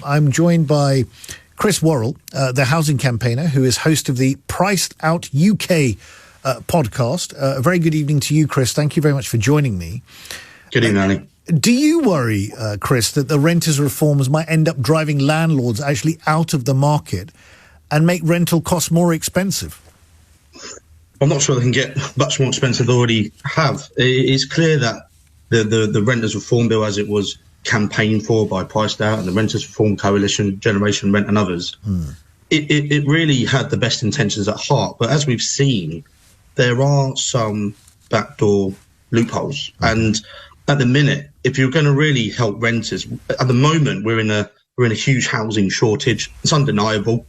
I'm joined by Chris Worrall, the housing campaigner, who is host of the PricedOut UK podcast. A very good evening to you, Chris. Thank you very much for joining me. Good evening, Ali. Do you worry, Chris, that the renters' reforms might end up driving landlords actually out of the market and make rental costs more expensive? I'm not sure they can get much more expensive than they already have. It's clear that the Renters Reform Bill, as it was campaigned for by PricedOut and the Renters Reform Coalition, Generation Rent and others, it really had the best intentions at heart. But as we've seen, there are some backdoor loopholes. And at the minute, if you're going to really help renters, at the moment we're in a huge housing shortage. It's undeniable.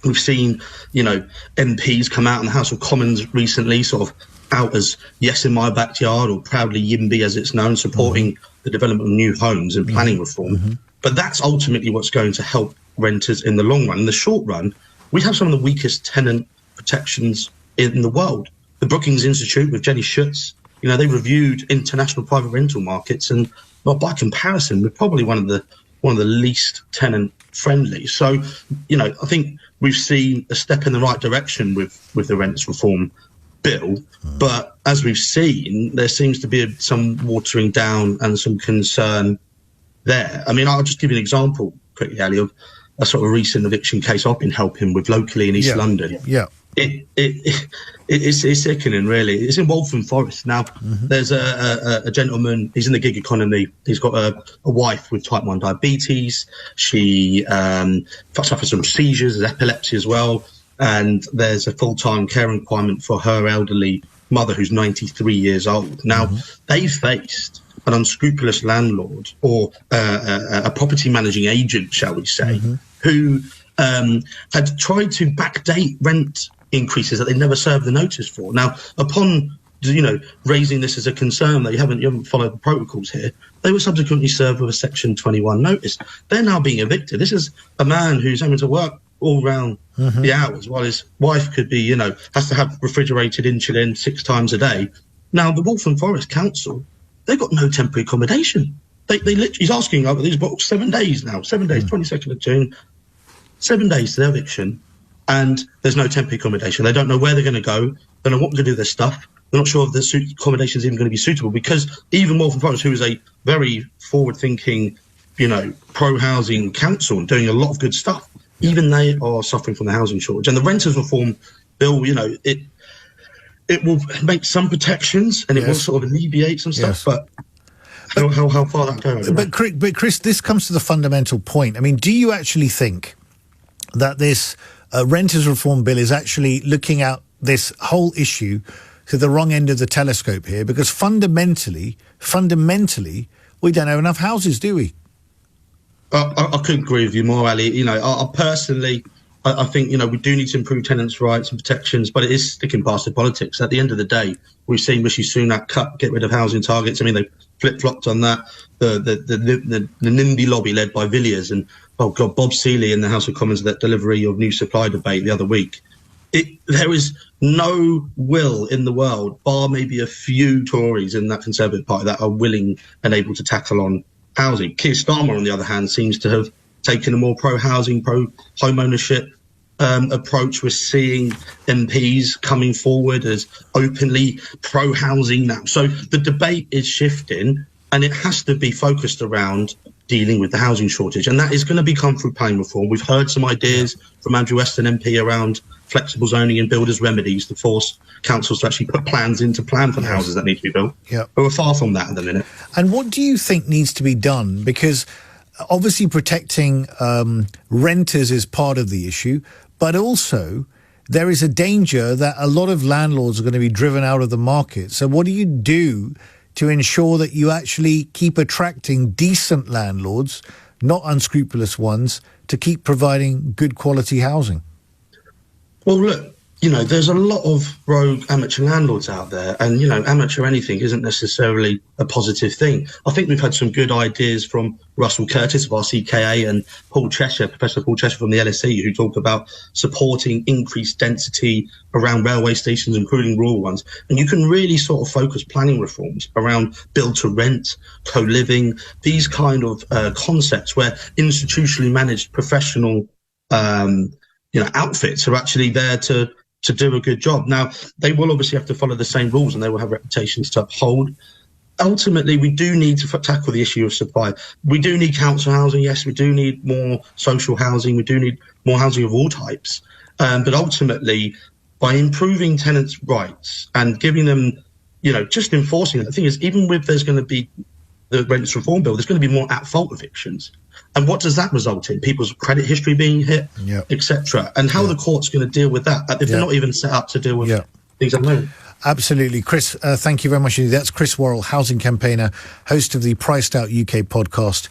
We've seen, MPs come out in the House of Commons recently, sort of out as yes in my backyard, or proudly YIMBY as it's known, supporting the development of new homes and planning reform. But that's ultimately what's going to help renters in the long run. In the short run, we have some of the weakest tenant protections in the world. The Brookings Institute with Jenny Schuetz, they reviewed international private rental markets, and by comparison, we're probably one of the least tenant friendly. So, I think we've seen a step in the right direction with the Renters Reform Bill. But as we've seen, there seems to be some watering down and some concern there. I mean, I'll just give you an example quickly, Ali, of a sort of recent eviction case I've been helping with locally in East London. Yeah. It's sickening, really. It's in Waltham Forest. Now, there's a gentleman, he's in the gig economy. He's got a wife with type 1 diabetes. She suffers from seizures, epilepsy as well. And there's a full-time care requirement for her elderly mother, who's 93 years old. Now, they faced an unscrupulous landlord, or a property managing agent, shall we say, who had tried to backdate rent increases that they never served the notice for. Now, upon raising this as a concern that you haven't followed the protocols here, they were subsequently served with a Section 21 notice. They're now being evicted. This is a man who's having to work all round the hours, while his wife could be, has to have refrigerated insulin 6 times a day. Now, the Waltham Forest Council, they've got no temporary accommodation. They literally, he's asking, these 7 days now, 7 days, 22nd of June, 7 days to their eviction, and there's no temporary accommodation. They don't know where they're going to go. They don't know what to do with their stuff. They're not sure if the accommodation is even going to be suitable, because even Waltham Forest, who is a very forward-thinking, pro-housing council and doing a lot of good stuff, even they are suffering from the housing shortage. And the Renters Reform Bill, it will make some protections and it will sort of alleviate some stuff, but how far that goes. But Chris, this comes to the fundamental point. I mean, do you actually think that this Renters Reform Bill is actually looking at this whole issue to the wrong end of the telescope here? Because fundamentally, we don't have enough houses, do we? I couldn't agree with you more, Ali. I personally, I think, we do need to improve tenants' rights and protections, but it is sticking past the politics. At the end of the day, we've seen Rishi Sunak get rid of housing targets. I mean, they flip-flopped on that. The NIMBY lobby led by Villiers and, Bob Seeley in the House of Commons, that delivery of new supply debate the other week. There is no will in the world, bar maybe a few Tories in that Conservative Party, that are willing and able to tackle on housing. Keir Starmer, on the other hand, seems to have taken a more pro-housing, pro-home ownership approach. We're seeing MPs coming forward as openly pro-housing now. So the debate is shifting, and it has to be focused around dealing with the housing shortage. And that is going to come through planning reform. We've heard some ideas from Andrew Weston MP around flexible zoning and builders' remedies to force councils to actually put plans into plan for the houses that need to be built. But we're far from that at the minute. And what do you think needs to be done? Because obviously protecting renters is part of the issue, but also there is a danger that a lot of landlords are going to be driven out of the market. So what do you do to ensure that you actually keep attracting decent landlords, not unscrupulous ones, to keep providing good quality housing? Well, look, you know, there's a lot of rogue amateur landlords out there, and, you know, amateur anything isn't necessarily a positive thing. I think we've had some good ideas from Russell Curtis of our CKA and Professor Paul Cheshire from the LSE, who talk about supporting increased density around railway stations, including rural ones. And you can really sort of focus planning reforms around build to rent, co-living, these kind of concepts where institutionally managed professional outfits are actually there to do a good job. Now, they will obviously have to follow the same rules and they will have reputations to uphold. Ultimately, we do need to tackle the issue of supply. We do need council housing. Yes, we do need more social housing. We do need more housing of all types. But ultimately, by improving tenants' rights and giving them, you know, just enforcing it. The thing is, even with there's going to be the rents reform bill, there's going to be more at-fault evictions. And what does that result in? People's credit history being hit, etc. And how the court's going to deal with that if they're not even set up to deal with things at the moment. Absolutely. Chris, thank you very much. That's Chris Worrall, housing campaigner, host of the Priced Out UK podcast.